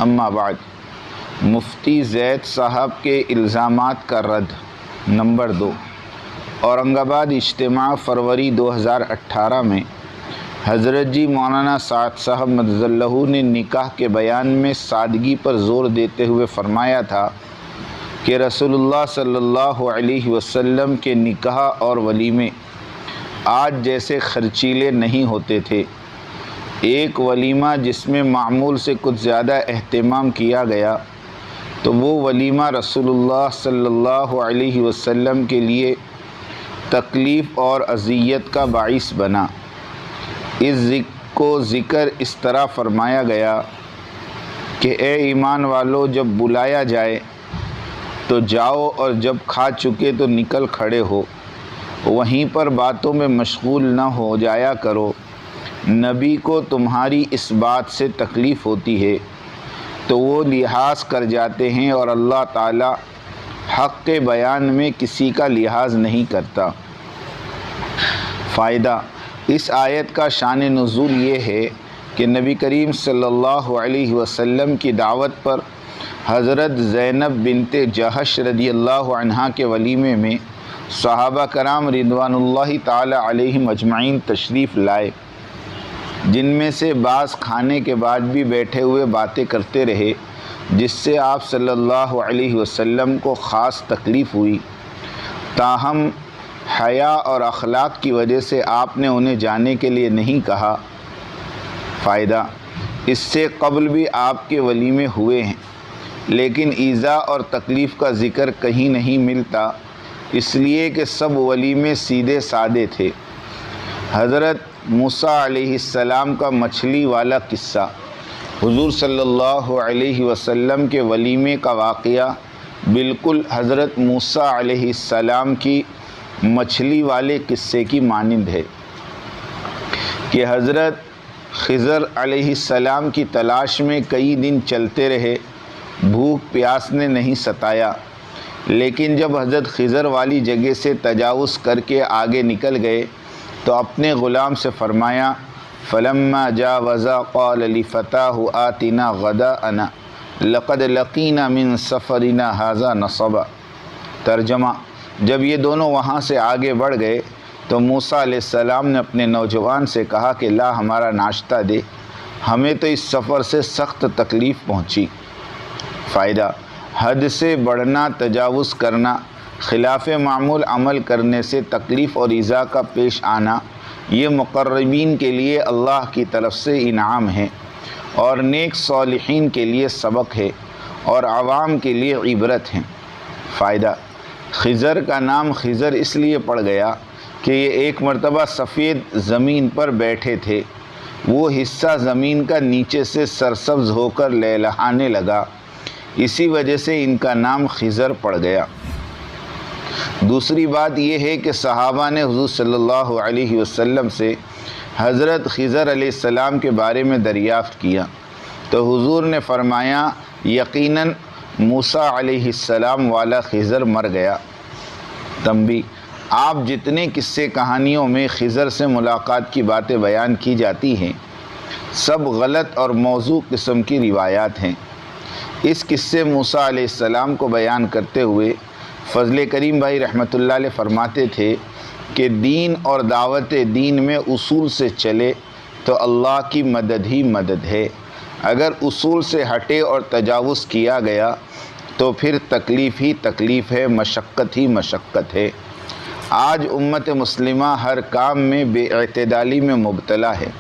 اما بعد، مفتی زید صاحب کے الزامات کا رد۔ نمبر 2، اورنگ آباد اجتماع فروری 2018 میں حضرت جی مولانا سعد صاحب مدد اللہ نے نکاح کے بیان میں سادگی پر زور دیتے ہوئے فرمایا تھا کہ رسول اللہ صلی اللہ علیہ وسلم کے نکاح اور ولیمے آج جیسے خرچیلے نہیں ہوتے تھے۔ ایک ولیمہ جس میں معمول سے کچھ زیادہ اہتمام کیا گیا تو وہ ولیمہ رسول اللہ صلی اللہ علیہ وسلم کے لیے تکلیف اور اذیت کا باعث بنا۔ اس کو ذکر اس طرح فرمایا گیا کہ اے ایمان والو، جب بلایا جائے تو جاؤ اور جب کھا چکے تو نکل کھڑے ہو، وہیں پر باتوں میں مشغول نہ ہو جایا کرو۔ نبی کو تمہاری اس بات سے تکلیف ہوتی ہے تو وہ لحاظ کر جاتے ہیں، اور اللہ تعالی حق کے بیان میں کسی کا لحاظ نہیں کرتا۔ فائدہ: اس آیت کا شان نزول یہ ہے کہ نبی کریم صلی اللہ علیہ وسلم کی دعوت پر حضرت زینب بنت جحش رضی اللہ عنہا کے ولیمے میں صحابہ کرام رضوان اللہ تعالی علیہم اجمعین تشریف لائے، جن میں سے بعض کھانے کے بعد بھی بیٹھے ہوئے باتیں کرتے رہے، جس سے آپ صلی اللہ علیہ وسلم کو خاص تکلیف ہوئی۔ تاہم حیا اور اخلاق کی وجہ سے آپ نے انہیں جانے کے لیے نہیں کہا۔ فائدہ: اس سے قبل بھی آپ کے ولیمے ہوئے ہیں، لیکن ایذا اور تکلیف کا ذکر کہیں نہیں ملتا، اس لیے کہ سب ولیمے سیدھے سادے تھے۔ حضرت موسیٰ علیہ السلام کا مچھلی والا قصہ۔ حضور صلی اللہ علیہ وسلم کے ولیمے کا واقعہ بالکل حضرت موسیٰ علیہ السلام کی مچھلی والے قصے کی مانند ہے کہ حضرت خضر علیہ السلام کی تلاش میں کئی دن چلتے رہے، بھوک پیاس نے نہیں ستایا، لیکن جب حضرت خضر والی جگہ سے تجاوز کر کے آگے نکل گئے تو اپنے غلام سے فرمایا: فلما جاوزا قال لفتاه آتنا غداءنا لقد لقینا من سفرنا هذا نصبا۔ ترجمہ: جب یہ دونوں وہاں سے آگے بڑھ گئے تو موسیٰ علیہ السلام نے اپنے نوجوان سے کہا کہ لا ہمارا ناشتہ دے، ہمیں تو اس سفر سے سخت تکلیف پہنچی۔ فائدہ: حد سے بڑھنا، تجاوز کرنا، خلاف معمول عمل کرنے سے تکلیف اور ایذا کا پیش آنا، یہ مقربین کے لیے اللہ کی طرف سے انعام ہے، اور نیک صالحین کے لیے سبق ہے، اور عوام کے لیے عبرت ہے۔ فائدہ: خضر کا نام خضر اس لیے پڑ گیا کہ یہ ایک مرتبہ سفید زمین پر بیٹھے تھے، وہ حصہ زمین کا نیچے سے سرسبز ہو کر لہلہانے لگا، اسی وجہ سے ان کا نام خضر پڑ گیا۔ دوسری بات یہ ہے کہ صحابہ نے حضور صلی اللہ علیہ وسلم سے حضرت خضر علیہ السلام کے بارے میں دریافت کیا تو حضور نے فرمایا: یقیناً موسیٰ علیہ السلام والا خضر مر گیا۔ تنبیہ: آپ جتنے قصے کہانیوں میں خضر سے ملاقات کی باتیں بیان کی جاتی ہیں، سب غلط اور موضوع قسم کی روایات ہیں۔ اس قصے موسیٰ علیہ السلام کو بیان کرتے ہوئے فضل کریم بھائی رحمۃ اللہ علیہ فرماتے تھے کہ دین اور دعوت دین میں اصول سے چلے تو اللہ کی مدد ہی مدد ہے، اگر اصول سے ہٹے اور تجاوز کیا گیا تو پھر تکلیف ہی تکلیف ہے، مشقت ہی مشقت ہے۔ آج امت مسلمہ ہر کام میں بے اعتدالی میں مبتلا ہے۔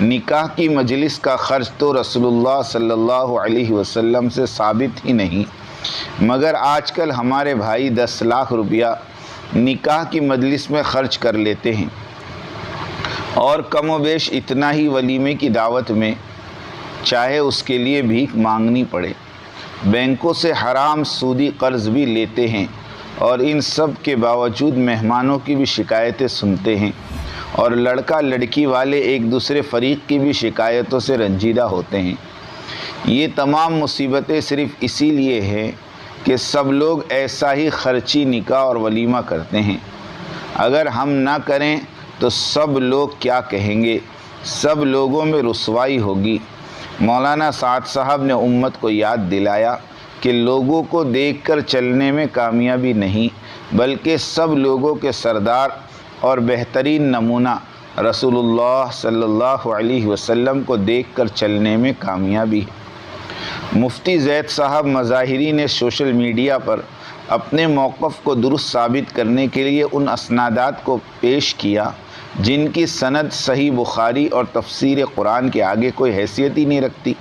نکاح کی مجلس کا خرچ تو رسول اللہ صلی اللہ علیہ وسلم سے ثابت ہی نہیں، مگر آج کل ہمارے بھائی 10 لاکھ روپیہ نکاح کی مجلس میں خرچ کر لیتے ہیں، اور کم و بیش اتنا ہی ولیمے کی دعوت میں، چاہے اس کے لیے بھیک مانگنی پڑے۔ بینکوں سے حرام سودی قرض بھی لیتے ہیں، اور ان سب کے باوجود مہمانوں کی بھی شکایتیں سنتے ہیں، اور لڑکا لڑکی والے ایک دوسرے فریق کی بھی شکایتوں سے رنجیدہ ہوتے ہیں۔ یہ تمام مصیبتیں صرف اسی لیے ہیں کہ سب لوگ ایسا ہی خرچی نکاح اور ولیمہ کرتے ہیں۔ اگر ہم نہ کریں تو سب لوگ کیا کہیں گے، سب لوگوں میں رسوائی ہوگی۔ مولانا سعد صاحب نے امت کو یاد دلایا کہ لوگوں کو دیکھ کر چلنے میں کامیابی نہیں بلکہ سب لوگوں کے سردار اور بہترین نمونہ رسول اللہ صلی اللہ علیہ وسلم کو دیکھ کر چلنے میں کامیابی ہے۔ مفتی زید صاحب مظاہری نے سوشل میڈیا پر اپنے موقف کو درست ثابت کرنے کے لیے ان اسنادات کو پیش کیا جن کی سند صحیح بخاری اور تفسیر قرآن کے آگے کوئی حیثیت ہی نہیں رکھتی،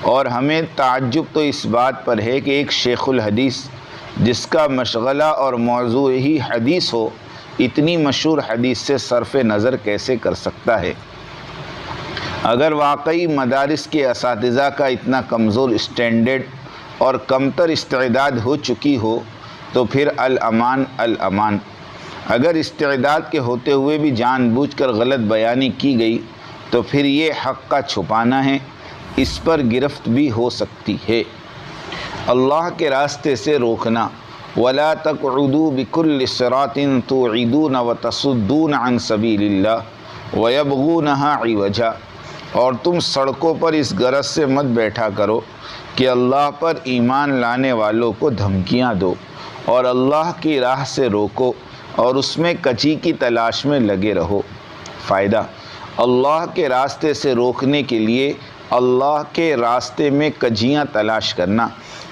اور ہمیں تعجب تو اس بات پر ہے کہ ایک شیخ الحدیث جس کا مشغلہ اور موضوع ہی حدیث ہو اتنی مشہور حدیث سے صرف نظر کیسے کر سکتا ہے؟ اگر واقعی مدارس کے اساتذہ کا اتنا کمزور اسٹینڈرڈ اور کمتر استعداد ہو چکی ہو تو پھر الامان الامان۔ اگر استعداد کے ہوتے ہوئے بھی جان بوجھ کر غلط بیانی کی گئی تو پھر یہ حق کا چھپانا ہے، اس پر گرفت بھی ہو سکتی ہے۔ اللہ کے راستے سے روکنا، وَلَا تَقْعُدُوا بِكُلِّ صِرَاطٍ تُوعِدُونَ وَتَصُدُّونَ عَنْ سَبِيلِ اللَّهِ وَيَبْغُونَهَا عِوَجًا، اور تم سڑکوں پر اس غرض سے مت بیٹھا کرو کہ اللہ پر ایمان لانے والوں کو دھمکیاں دو، اور اللہ کی راہ سے روکو اور اس میں کجی کی تلاش میں لگے رہو۔ فائدہ: اللہ کے راستے سے روکنے کے لیے اللہ کے راستے میں کجیاں تلاش کرنا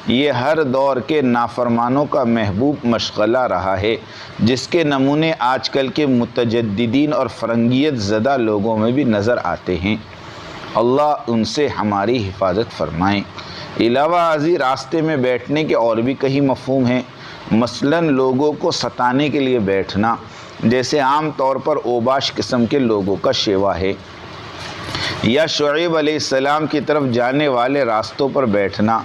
یہ ہر دور کے نافرمانوں کا محبوب مشغلہ رہا ہے، جس کے نمونے آج کل کے متجددین اور فرنگیت زدہ لوگوں میں بھی نظر آتے ہیں۔ اللہ ان سے ہماری حفاظت فرمائیں۔ علاوہ ازیں راستے میں بیٹھنے کے اور بھی کئی مفہوم ہیں، مثلاً لوگوں کو ستانے کے لیے بیٹھنا، جیسے عام طور پر اوباش قسم کے لوگوں کا شیوا ہے، یا شعیب علیہ السلام کی طرف جانے والے راستوں پر بیٹھنا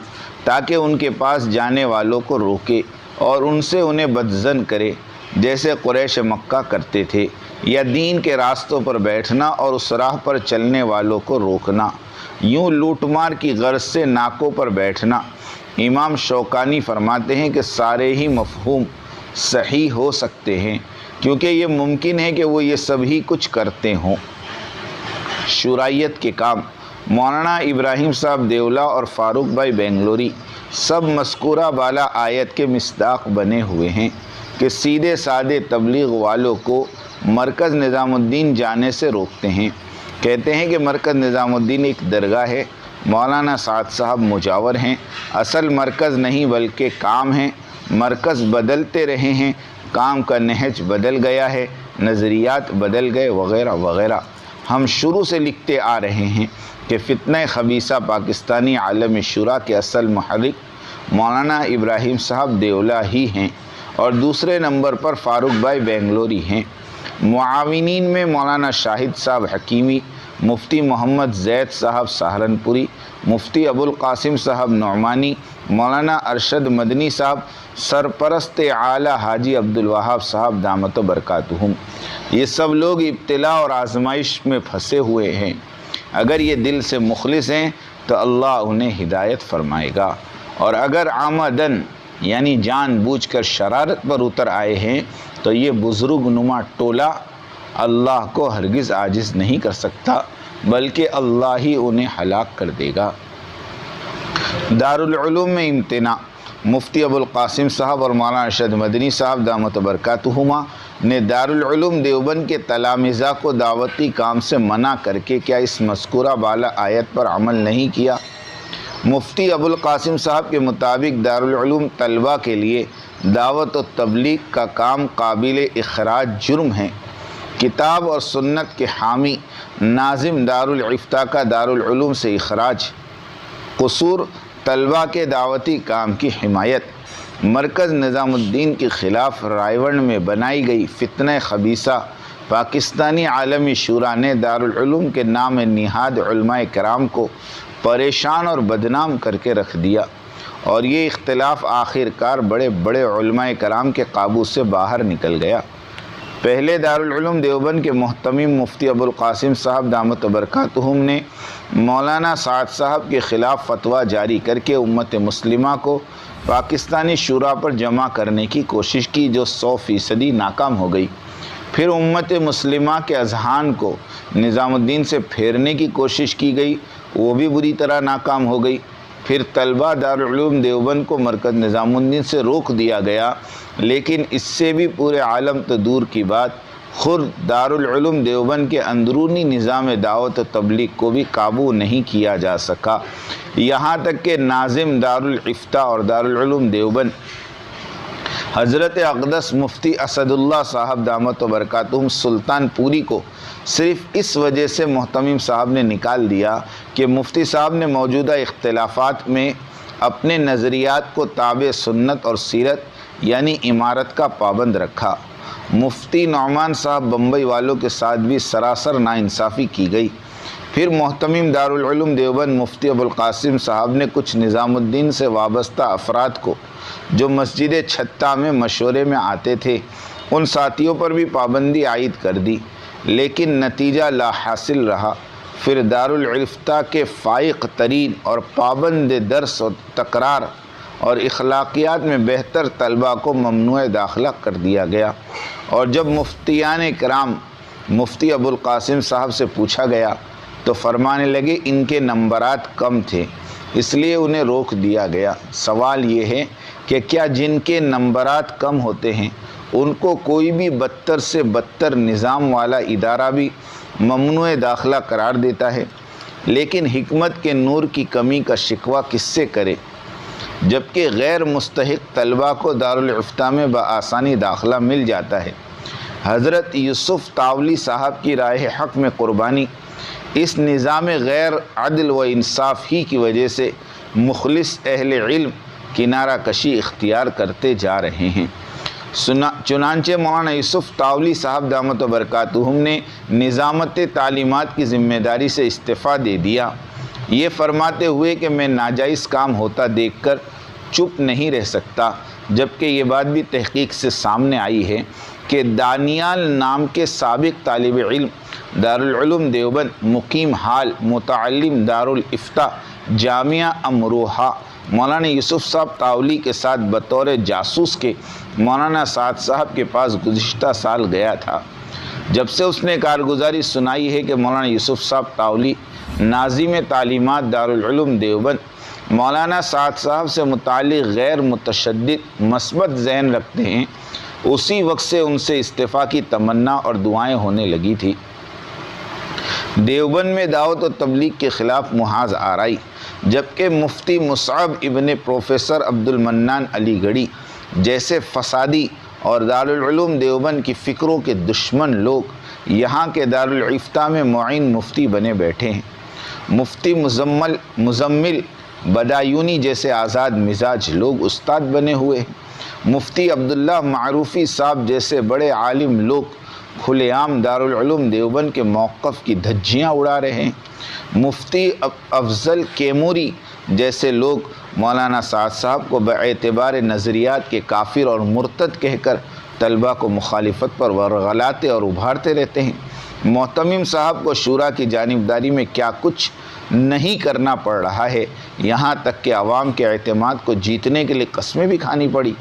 تاکہ ان کے پاس جانے والوں کو روکے اور ان سے انہیں بدظن کرے جیسے قریش مکہ کرتے تھے، یا دین کے راستوں پر بیٹھنا اور اس راہ پر چلنے والوں کو روکنا، یوں لوٹ مار کی غرض سے ناکوں پر بیٹھنا۔ امام شوکانی فرماتے ہیں کہ سارے ہی مفہوم صحیح ہو سکتے ہیں کیونکہ یہ ممکن ہے کہ وہ یہ سبھی کچھ کرتے ہوں۔ شرائعت کے کام: مولانا ابراہیم صاحب دیولہ اور فاروق بھائی بنگلوری سب مذکورہ بالا آیت کے مصداق بنے ہوئے ہیں کہ سیدھے سادے تبلیغ والوں کو مرکز نظام الدین جانے سے روکتے ہیں۔ کہتے ہیں کہ مرکز نظام الدین ایک درگاہ ہے، مولانا سعد صاحب مجاور ہیں، اصل مرکز نہیں بلکہ کام ہے، مرکز بدلتے رہے ہیں، کام کا نہج بدل گیا ہے، نظریات بدل گئے، وغیرہ وغیرہ۔ ہم شروع سے لکھتے آ رہے ہیں کہ فتنہ خبیثہ پاکستانی عالم شورا کے اصل محرک مولانا ابراہیم صاحب دیولہ ہی ہیں، اور دوسرے نمبر پر فاروق بھائی بنگلوری ہیں۔ معاونین میں مولانا شاہد صاحب حکیمی، مفتی محمد زید صاحب سہارنپوری، مفتی ابو القاسم صاحب نعمانی، مولانا ارشد مدنی صاحب، سرپرست اعلیٰ حاجی عبدالوہاب صاحب دامت برکاتہم۔ یہ سب لوگ ابتلا اور آزمائش میں پھنسے ہوئے ہیں۔ اگر یہ دل سے مخلص ہیں تو اللہ انہیں ہدایت فرمائے گا، اور اگر عمدن یعنی جان بوجھ کر شرارت پر اتر آئے ہیں تو یہ بزرگ نما ٹولہ اللہ کو ہرگز عاجز نہیں کر سکتا، بلکہ اللہ ہی انہیں ہلاک کر دے گا۔ دارالعلوم میں امتناع: مفتی ابو القاسم صاحب اور مولانا ارشد مدنی صاحب دامت برکاتہما نے دارالعلوم دیوبند کے تلامذہ کو دعوتی کام سے منع کر کے کیا اس مذکورہ بالا آیت پر عمل نہیں کیا؟ مفتی ابو القاسم صاحب کے مطابق دارالعلوم طلبہ کے لیے دعوت و تبلیغ کا کام قابل اخراج جرم ہے۔ کتاب اور سنت کے حامی ناظم دارالفتاء کا دارالعلوم سے اخراج، قصور طلبہ کے دعوتی کام کی حمایت، مرکز نظام الدین کے خلاف رائے گڑھ میں بنائی گئی فتنہ خبیثہ پاکستانی عالمی شورا نے دارالعلوم کے نام نہاد علماء کرام کو پریشان اور بدنام کر کے رکھ دیا، اور یہ اختلاف آخر کار بڑے بڑے علماء کرام کے قابو سے باہر نکل گیا۔ پہلے دارالعلوم دیوبند کے محتمم مفتی ابو القاسم صاحب دامت برکاتہم نے مولانا سعد صاحب کے خلاف فتویٰ جاری کر کے امت مسلمہ کو پاکستانی شورا پر جمع کرنے کی کوشش کی، جو 100% ناکام ہو گئی۔ پھر امت مسلمہ کے اذہان کو نظام الدین سے پھیرنے کی کوشش کی گئی، وہ بھی بری طرح ناکام ہو گئی۔ پھر طلبہ دارالعلوم دیوبند کو مرکز نظام الدین سے روک دیا گیا، لیکن اس سے بھی پورے عالم تو دور کی بات، خود دارالعلوم دیوبند کے اندرونی نظام دعوت و تبلیغ کو بھی قابو نہیں کیا جا سکا۔ یہاں تک کہ ناظم دارالافتاء اور دارالعلوم دیوبند حضرت اقدس مفتی اسد اللہ صاحب دامت و برکاتہم سلطان پوری کو صرف اس وجہ سے محتمم صاحب نے نکال دیا کہ مفتی صاحب نے موجودہ اختلافات میں اپنے نظریات کو تابع سنت اور سیرت یعنی امارت کا پابند رکھا۔ مفتی نعمان صاحب بمبئی والوں کے ساتھ بھی سراسر ناانصافی کی گئی۔ پھر محتمم دارالعلوم دیوبند مفتی ابوالقاسم صاحب نے کچھ نظام الدین سے وابستہ افراد کو جو مسجد چھتہ میں مشورے میں آتے تھے ان ساتھیوں پر بھی پابندی عائد کر دی، لیکن نتیجہ لا حاصل رہا۔ پھر دارالعفتاء کے فائق ترین اور پابند درس و تکرار اور اخلاقیات میں بہتر طلباء کو ممنوع داخلہ کر دیا گیا، اور جب مفتیان کرام مفتی ابوالقاسم صاحب سے پوچھا گیا تو فرمانے لگے ان کے نمبرات کم تھے اس لیے انہیں روک دیا گیا۔ سوال یہ ہے کہ کیا جن کے نمبرات کم ہوتے ہیں ان کو کوئی بھی بدتر سے بدتر نظام والا ادارہ بھی ممنوع داخلہ قرار دیتا ہے؟ لیکن حکمت کے نور کی کمی کا شکوہ کس سے کرے، جبکہ غیر مستحق طلباء کو دارالعفتاء میں بآسانی داخلہ مل جاتا ہے۔ حضرت یوسف تاولی صاحب کی راہ حق میں قربانی اس نظام غیر عدل و انصاف ہی کی وجہ سے مخلص اہل علم کنارہ کشی اختیار کرتے جا رہے ہیں۔ چنانچہ مولانا یوسف تاولی صاحب دامت و برکاتہم نے نظامت تعلیمات کی ذمہ داری سے استعفیٰ دے دیا، یہ فرماتے ہوئے کہ میں ناجائز کام ہوتا دیکھ کر چپ نہیں رہ سکتا، جبکہ یہ بات بھی تحقیق سے سامنے آئی ہے کہ دانیال نام کے سابق طالب علم دارالعلوم دیوبند مقیم حال متعلم دارالفتاء جامعہ امروہہ مولانا یوسف صاحب تاولی کے ساتھ بطور جاسوس کے مولانا سعد صاحب کے پاس گزشتہ سال گیا تھا۔ جب سے اس نے کارگزاری سنائی ہے کہ مولانا یوسف صاحب تاولی ناظم تعلیمات دارالعلوم دیوبند مولانا سعد صاحب سے متعلق غیر متشدد مثبت ذہن رکھتے ہیں، اسی وقت سے ان سے استعفیٰ کی تمنا اور دعائیں ہونے لگی تھی۔ دیوبند میں دعوت و تبلیغ کے خلاف محاذ آرائی، جبکہ مفتی مصعب ابن پروفیسر عبد المنان علی گڑھی جیسے فسادی اور دارالعلوم دیوبند کی فکروں کے دشمن لوگ یہاں کے دارالعفتاء میں معین مفتی بنے بیٹھے ہیں۔ مفتی مزمل بدایونی جیسے آزاد مزاج لوگ استاد بنے ہوئے ہیں۔ مفتی عبداللہ معروفی صاحب جیسے بڑے عالم لوگ کھلے عام دارالعلوم دیوبند کے موقف کی دھجیاں اڑا رہے ہیں۔ مفتی افضل کیموری جیسے لوگ مولانا سعد صاحب کو باعتبار نظریات کے کافر اور مرتد کہہ کر طلباء کو مخالفت پر ورغلاتے اور ابھارتے رہتے ہیں۔ محتمم صاحب کو شورا کی جانبداری میں کیا کچھ نہیں کرنا پڑ رہا ہے، یہاں تک کہ عوام کے اعتماد کو جیتنے کے لیے قسمیں بھی کھانی پڑی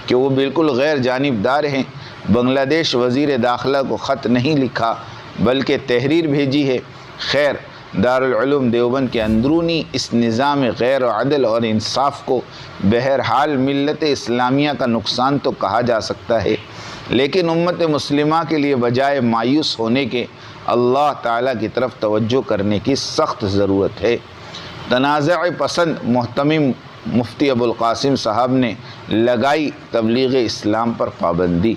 کہ وہ بالکل غیر جانبدار ہیں۔ بنگلہ دیش وزیر داخلہ کو خط نہیں لکھا بلکہ تحریر بھیجی ہے۔ خیر، دارالعلوم دیوبند کے اندرونی اس نظام غیر عدل اور انصاف کو بہرحال ملت اسلامیہ کا نقصان تو کہا جا سکتا ہے، لیکن امت مسلمہ کے لیے بجائے مایوس ہونے کے اللہ تعالیٰ کی طرف توجہ کرنے کی سخت ضرورت ہے۔ تنازع پسند محتمم مفتی ابوالقاسم صاحب نے لگائی تبلیغ اسلام پر پابندی۔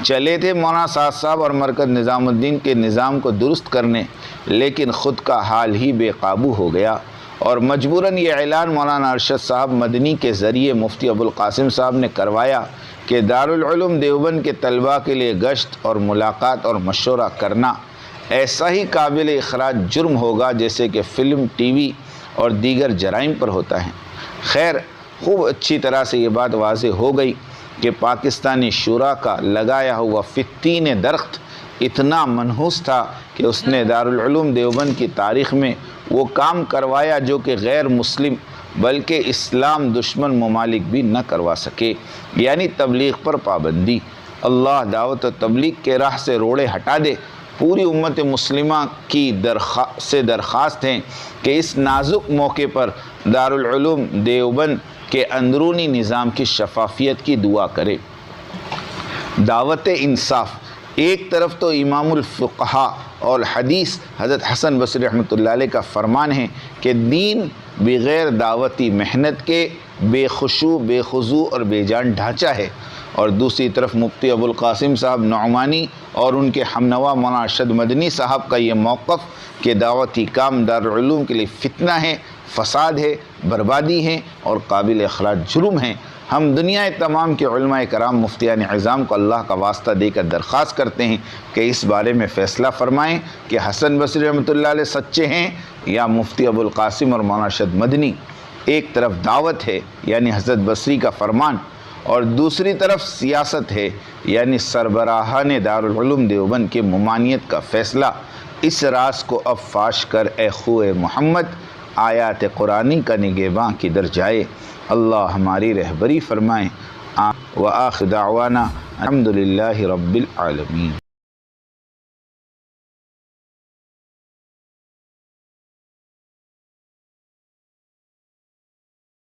چلے تھے مولانا سعد صاحب اور مرکز نظام الدین کے نظام کو درست کرنے، لیکن خود کا حال ہی بے قابو ہو گیا اور مجبوراً یہ اعلان مولانا ارشد صاحب مدنی کے ذریعے مفتی ابوالقاسم صاحب نے کروایا کہ دارالعلوم دیوبند کے طلباء کے لیے گشت اور ملاقات اور مشورہ کرنا ایسا ہی قابل اخراج جرم ہوگا جیسے کہ فلم، ٹی وی اور دیگر جرائم پر ہوتا ہے۔ خیر، خوب اچھی طرح سے یہ بات واضح ہو گئی کہ پاکستانی شورا کا لگایا ہوا فتین درخت اتنا منحوس تھا کہ اس نے دارالعلوم دیوبند کی تاریخ میں وہ کام کروایا جو کہ غیر مسلم بلکہ اسلام دشمن ممالک بھی نہ کروا سکے، یعنی تبلیغ پر پابندی۔ اللہ دعوت و تبلیغ کے راہ سے روڑے ہٹا دے پوری امت مسلمہ کی درخواست ہے کہ اس نازک موقع پر دارالعلوم دیوبند کے اندرونی نظام کی شفافیت کی دعا کرے۔ دعوت انصاف، ایک طرف تو امام الفقہا اور حدیث حضرت حسن بصری رحمۃ اللہ علیہ کا فرمان ہے کہ دین بغیر دعوتی محنت کے بے خشوع، بے خضوع اور بے جان ڈھانچہ ہے، اور دوسری طرف مفتی ابو القاسم صاحب نعمانی اور ان کے ہمنوا مولانا ارشد مدنی صاحب کا یہ موقف کہ دعوتی کام دارالعلوم کے لیے فتنہ ہے، فساد ہے، بربادی ہے اور قابل اخراج جرم ہے۔ ہم دنیا تمام کے علماء کرام مفتیان اعظام کو اللہ کا واسطہ دے کر درخواست کرتے ہیں کہ اس بارے میں فیصلہ فرمائیں کہ حسن بصری رحمۃ اللہ علیہ سچے ہیں یا مفتی ابو القاسم اور مولانا ارشد مدنی۔ ایک طرف دعوت ہے یعنی حضرت بصری کا فرمان، اور دوسری طرف سیاست ہے یعنی سربراہان دارالعلوم دیوبند کے ممانعت کا فیصلہ۔ اس راز کو اب فاش کر اے خوئے محمد، آیات قرآنی کا نگہباں کدھر جائے۔ اللہ ہماری رہبری فرمائیں۔ وآخر دعوانا الحمدللہ رب العالمین۔